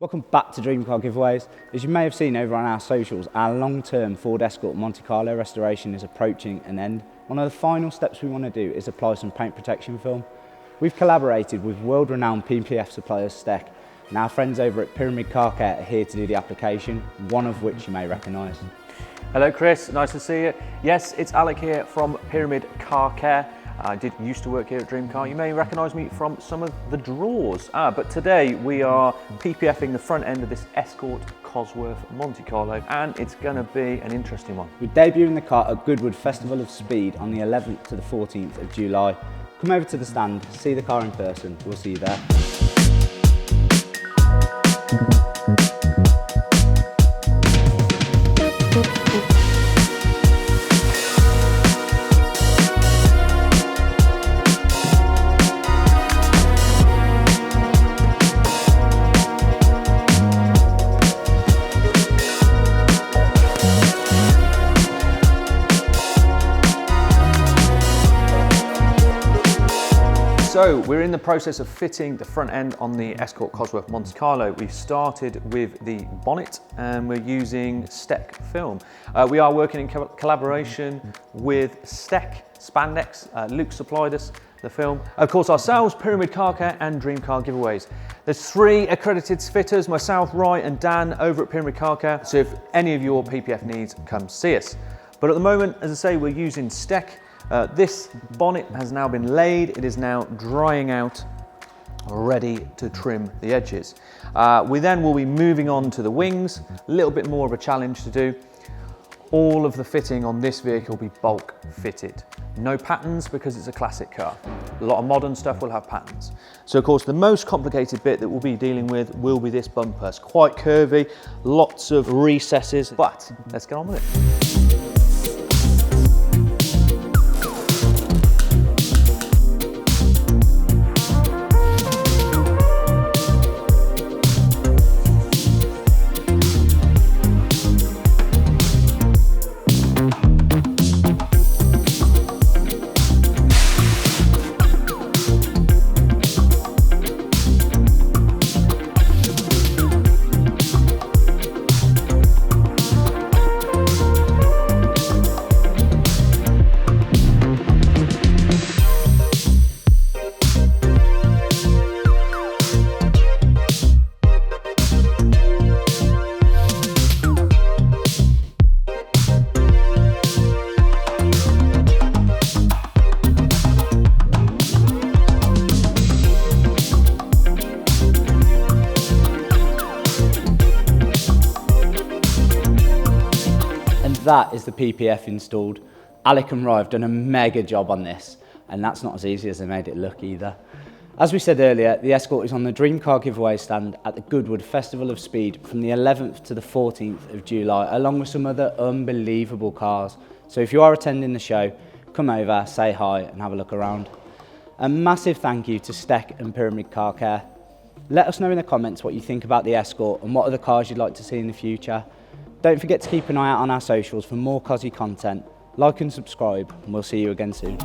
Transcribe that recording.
Welcome back to Dream Car Giveaways. As you may have seen over on our socials, our long-term Ford Escort Monte Carlo restoration is approaching an end. One of the final steps we want to do is apply some paint protection film. We've collaborated with world-renowned PPF suppliers Stek, and our friends over at Pyramid Car Care are here to do the application, one of which you may recognise. Hello Chris, nice to see you. Yes, it's Alec here from Pyramid Car Care. I used to work here at Dream Car. You may recognise me from some of the drawers. But today we are PPFing the front end of this Escort Cosworth Monte Carlo, and it's going to be an interesting one. We're debuting the car at Goodwood Festival of Speed on the 11th to the 14th of July. Come over to the stand, see the car in person. We'll see you there. So we're in the process of fitting the front end on the Escort Cosworth Monte Carlo. We've started with the bonnet and we're using Stek film. We are working in collaboration with Stek Spandex. Luke supplied us the film. Of course, ourselves, Pyramid Car Care and Dream Car Giveaways. There's 3 accredited fitters, myself, Roy and Dan over at Pyramid Car Care. So if any of your PPF needs, come see us. But at the moment, as I say, we're using Stek. This bonnet has now been laid. It is now drying out, ready to trim the edges. We then will be moving on to the wings, a little bit more of a challenge to do. All of the fitting on this vehicle will be bulk fitted. No patterns because it's a classic car. A lot of modern stuff will have patterns. So of course the most complicated bit that we'll be dealing with will be this bumper. It's quite curvy, lots of recesses, but let's get on with it. That is the PPF installed. Alec and Roy have done a mega job on this, and that's not as easy as they made it look either. As we said earlier, the Escort is on the Dream Car Giveaway stand at the Goodwood Festival of Speed from the 11th to the 14th of July, along with some other unbelievable cars. So if you are attending the show, come over, say hi and have a look around. A massive thank you to Stek and Pyramid Car Care. Let us know in the comments what you think about the Escort and what other cars you'd like to see in the future. Don't forget to keep an eye out on our socials for more cosy content. Like and subscribe, and we'll see you again soon.